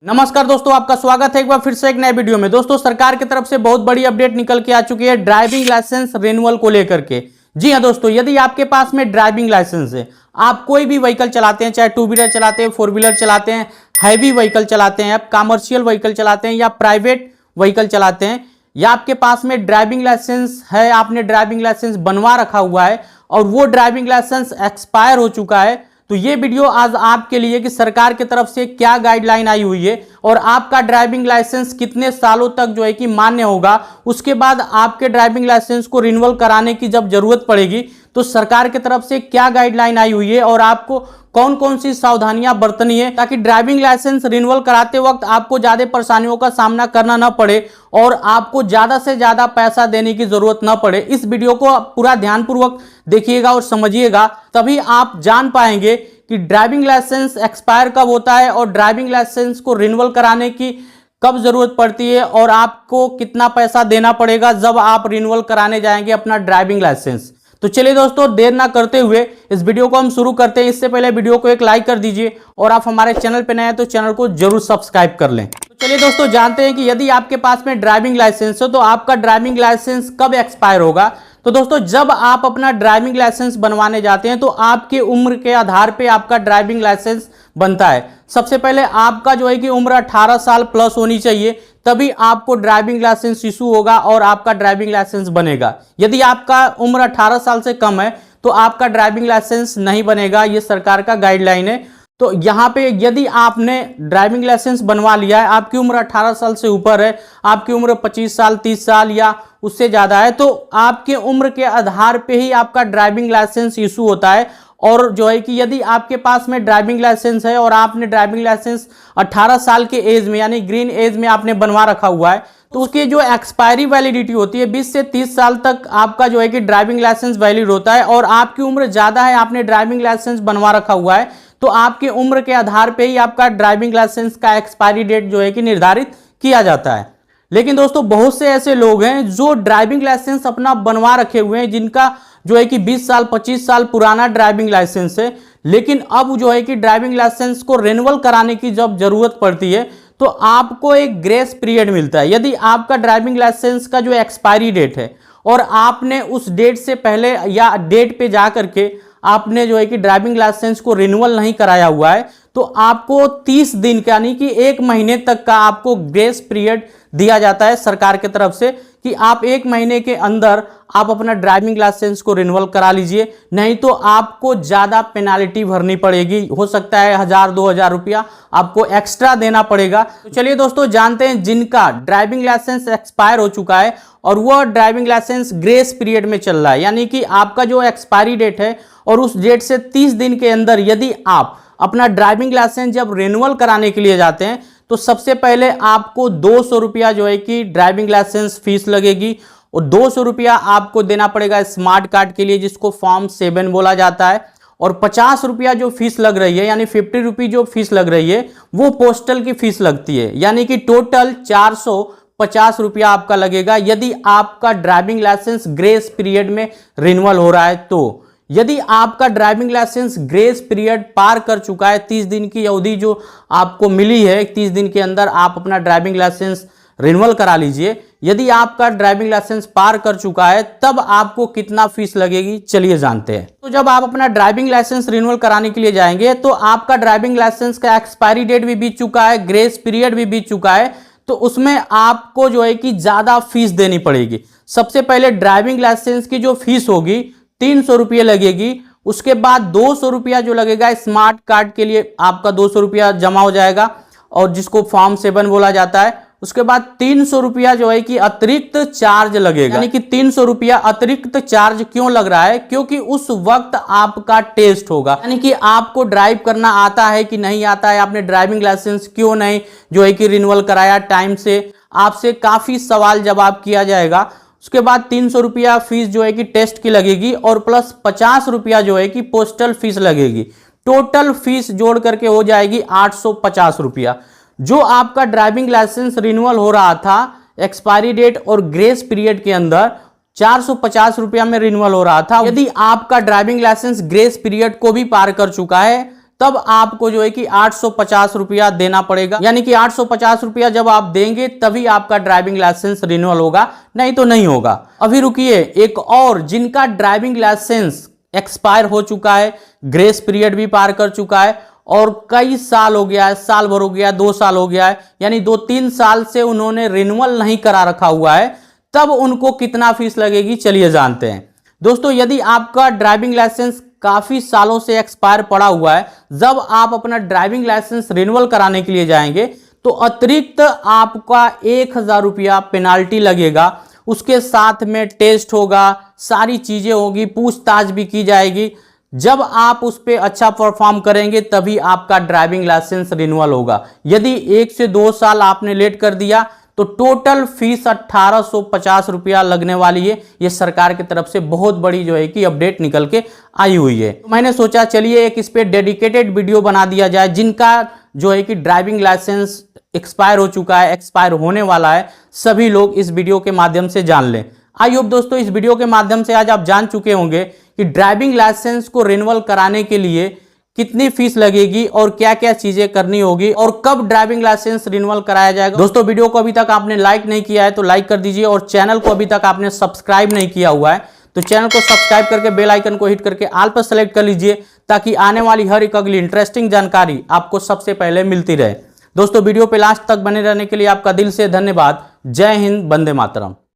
नमस्कार दोस्तों, आपका स्वागत है एक बार फिर से एक नए वीडियो में। दोस्तों, सरकार की तरफ से बहुत बड़ी अपडेट निकल के आ चुकी है ड्राइविंग लाइसेंस रिन्यूअल को लेकर के। जी हां दोस्तों, यदि आपके पास में ड्राइविंग लाइसेंस है, आप कोई भी व्हीकल चलाते हैं, चाहे टू व्हीलर चलाते हैं, फोर व्हीलर चलाते हैं, हैवी व्हीकल चलाते हैं, आप कमर्शियल व्हीकल चलाते हैं या प्राइवेट व्हीकल चलाते हैं, या आपके पास में ड्राइविंग लाइसेंस है, आपने ड्राइविंग लाइसेंस बनवा रखा हुआ है और वो ड्राइविंग लाइसेंस एक्सपायर हो चुका है, तो ये वीडियो आज आपके लिए कि सरकार की तरफ से क्या गाइडलाइन आई हुई है और आपका ड्राइविंग लाइसेंस कितने सालों तक जो है कि मान्य होगा। उसके बाद आपके ड्राइविंग लाइसेंस को रिन्यूअल कराने की जब जरूरत पड़ेगी तो सरकार की तरफ से क्या गाइडलाइन आई हुई है और आपको कौन कौन सी सावधानियां बरतनी है ताकि ड्राइविंग लाइसेंस रिन्यूअल कराते वक्त आपको ज्यादा परेशानियों का सामना करना न पड़े और आपको ज्यादा से ज्यादा पैसा देने की जरूरत न पड़े। इस वीडियो को पूरा ध्यानपूर्वक देखिएगा और समझिएगा, तभी आप जान पाएंगे कि ड्राइविंग लाइसेंस एक्सपायर कब होता है और ड्राइविंग लाइसेंस को रिन्यूअल कराने की कब जरूरत पड़ती है और आपको कितना पैसा देना पड़ेगा जब आप रिन्यूअल कराने जाएंगे अपना ड्राइविंग लाइसेंस। तो चलिए दोस्तों, देर ना करते हुए इस वीडियो को हम शुरू करते हैं। इससे पहले वीडियो को एक लाइक कर दीजिए और आप हमारे चैनल पर नए हैं तो चैनल को जरूर सब्सक्राइब कर लें। तो चलिए दोस्तों, जानते हैं कि यदि आपके पास में ड्राइविंग लाइसेंस हो तो आपका ड्राइविंग लाइसेंस कब एक्सपायर होगा। तो दोस्तों, जब आप अपना ड्राइविंग लाइसेंस बनवाने जाते हैं तो आपके उम्र के आधार पे आपका ड्राइविंग लाइसेंस बनता है। सबसे पहले आपका जो है कि उम्र 18 साल प्लस होनी चाहिए, तभी आपको ड्राइविंग लाइसेंस इशू होगा और आपका ड्राइविंग लाइसेंस बनेगा। यदि आपका उम्र 18 साल से कम है तो आपका ड्राइविंग लाइसेंस नहीं बनेगा, ये सरकार का गाइडलाइन है। तो यहाँ पे यदि आपने ड्राइविंग लाइसेंस बनवा लिया है, आपकी उम्र 18 साल से ऊपर है, आपकी उम्र 25 साल 30 साल या उससे ज़्यादा है, तो आपके उम्र के आधार पे ही आपका ड्राइविंग लाइसेंस इशू होता है। और जो है कि यदि आपके पास में ड्राइविंग लाइसेंस है और आपने ड्राइविंग लाइसेंस 18 साल के एज में यानी ग्रीन एज में आपने बनवा रखा हुआ है, तो उसकी जो एक्सपायरी वैलिडिटी होती है 20 से 30 साल तक आपका जो है कि ड्राइविंग लाइसेंस वैलिड होता है। और आपकी उम्र ज़्यादा है, आपने ड्राइविंग लाइसेंस बनवा रखा हुआ है, तो आपकी उम्र के आधार पे ही आपका ड्राइविंग लाइसेंस का एक्सपायरी डेट जो है कि निर्धारित किया जाता है। लेकिन दोस्तों, बहुत से ऐसे लोग हैं जो ड्राइविंग लाइसेंस अपना बनवा रखे हुए हैं, जिनका जो है कि 20 साल 25 साल पुराना ड्राइविंग लाइसेंस है, लेकिन अब जो है कि ड्राइविंग लाइसेंस को रिन्यूअल कराने की जब जरूरत पड़ती है तो आपको एक ग्रेस पीरियड मिलता है। यदि आपका ड्राइविंग लाइसेंस का जो एक्सपायरी डेट है और आपने उस डेट से पहले या डेट पे जा करके आपने जो है कि ड्राइविंग लाइसेंस को रिन्यूअल नहीं कराया हुआ है, तो आपको 30 दिन का यानी कि 1 महीने तक का आपको ग्रेस पीरियड दिया जाता है सरकार की तरफ से कि आप 1 महीने के अंदर आप अपना ड्राइविंग लाइसेंस को रिन्यूअल करा लीजिए, नहीं तो आपको ज़्यादा पेनाल्टी भरनी पड़ेगी। हो सकता है 1000-2000 रुपया आपको एक्स्ट्रा देना पड़ेगा। तो चलिए दोस्तों, जानते हैं जिनका ड्राइविंग लाइसेंस एक्सपायर हो चुका है और वह ड्राइविंग लाइसेंस ग्रेस पीरियड में चल रहा है, यानी कि आपका जो एक्सपायरी डेट है और उस डेट से 30 दिन के अंदर यदि आप अपना ड्राइविंग लाइसेंस जब रिन्यूअल कराने के लिए जाते हैं तो सबसे पहले आपको 200 रुपया जो है कि ड्राइविंग लाइसेंस फीस लगेगी और 200 रुपया आपको देना पड़ेगा स्मार्ट कार्ड के लिए, जिसको फॉर्म 7 बोला जाता है। और 50 रुपया जो फीस लग रही है यानी 50 रुपये जो फीस लग रही है वो पोस्टल की फीस लगती है, यानी कि टोटल 450 रुपया आपका लगेगा यदि आपका ड्राइविंग लाइसेंस ग्रेस पीरियड में रिन्यूअल हो रहा है। तो यदि आपका ड्राइविंग लाइसेंस ग्रेस पीरियड पार कर चुका है, 30 दिन की अवधि जो आपको मिली है, 30 दिन के अंदर आप अपना ड्राइविंग लाइसेंस रिन्यूअल करा लीजिए। यदि आपका ड्राइविंग लाइसेंस पार कर चुका है तब आपको कितना फीस लगेगी, चलिए जानते हैं। तो जब आप अपना ड्राइविंग लाइसेंस रिन्यूअल कराने के लिए जाएंगे तो आपका ड्राइविंग लाइसेंस का एक्सपायरी डेट भी बीत चुका है, ग्रेस पीरियड भी बीत चुका है, तो उसमें आपको जो है कि ज्यादा फीस देनी पड़ेगी। सबसे पहले ड्राइविंग लाइसेंस की जो फीस होगी 300 रुपये लगेगी। उसके बाद 200 रुपया जो लगेगा स्मार्ट कार्ड के लिए, आपका 200 रुपया जमा हो जाएगा और जिसको फॉर्म 7 बोला जाता है। उसके बाद 300 रुपया जो है कि अतिरिक्त चार्ज लगेगा, यानी कि 300 रुपया अतिरिक्त चार्ज क्यों लग रहा है, क्योंकि उस वक्त आपका टेस्ट होगा, यानी कि आपको ड्राइव करना आता है कि नहीं आता है, आपने ड्राइविंग लाइसेंस क्यों नहीं जो है कि रिन्यूअल कराया टाइम से, आपसे काफी सवाल जवाब किया जाएगा। उसके बाद 300 रुपया फीस जो है कि टेस्ट की लगेगी और प्लस 50 रुपया जो है कि पोस्टल फीस लगेगी। टोटल फीस जोड़ करके हो जाएगी 850 रुपया। जो आपका ड्राइविंग लाइसेंस रिन्यूअल हो रहा था एक्सपायरी डेट और ग्रेस पीरियड के अंदर 450 रुपया में रिन्यूअल हो रहा था, यदि आपका ड्राइविंग लाइसेंस ग्रेस पीरियड को भी पार कर चुका है तब आपको जो है कि 850 रुपया देना पड़ेगा। यानी कि 850 रुपया जब आप देंगे तभी आपका ड्राइविंग लाइसेंस रिन्यूअल होगा, नहीं तो नहीं होगा। अभी रुकिए, एक और जिनका ड्राइविंग लाइसेंस एक्सपायर हो चुका है, ग्रेस पीरियड भी पार कर चुका है और कई साल हो गया है, साल भर हो गया, 2 साल हो गया है, यानी 2-3 साल से उन्होंने रिन्यूअल नहीं करा रखा हुआ है, तब उनको कितना फीस लगेगी चलिए जानते हैं। दोस्तों, यदि आपका ड्राइविंग लाइसेंस काफी सालों से एक्सपायर पड़ा हुआ है, जब आप अपना ड्राइविंग लाइसेंस रिन्यूअल कराने के लिए जाएंगे तो अतिरिक्त आपका 1000 रुपया पेनाल्टी लगेगा। उसके साथ में टेस्ट होगा, सारी चीजें होगी, पूछताछ भी की जाएगी। जब आप उस पर अच्छा परफॉर्म करेंगे तभी आपका ड्राइविंग लाइसेंस रिन्यूअल होगा। यदि 1 से 2 साल आपने लेट कर दिया तो टोटल फीस 1850 रुपया लगने वाली है। ये सरकार की तरफ से बहुत बड़ी जो है कि अपडेट निकल के आई हुई है। तो मैंने सोचा चलिए एक इस पे डेडिकेटेड वीडियो बना दिया जाए, जिनका जो है कि ड्राइविंग लाइसेंस एक्सपायर हो चुका है, एक्सपायर होने वाला है, सभी लोग इस वीडियो के माध्यम से जान लें। आई होप दोस्तों इस वीडियो के माध्यम से आज आप जान चुके होंगे कि ड्राइविंग लाइसेंस को रिन्यूअल कराने के लिए कितनी फीस लगेगी और क्या क्या चीजें करनी होगी और कब ड्राइविंग लाइसेंस रिन्यूअल कराया जाएगा। दोस्तों, वीडियो को अभी तक आपने लाइक नहीं किया है तो लाइक कर दीजिए और चैनल को अभी तक आपने सब्सक्राइब नहीं किया हुआ है तो चैनल को सब्सक्राइब करके बेल आइकन को हिट करके ऑल पर सेलेक्ट कर लीजिए, ताकि आने वाली हर एक अगली इंटरेस्टिंग जानकारी आपको सबसे पहले मिलती रहे। दोस्तों, वीडियो पे लास्ट तक बने रहने के लिए आपका दिल से धन्यवाद। जय हिंद, वंदे मातरम।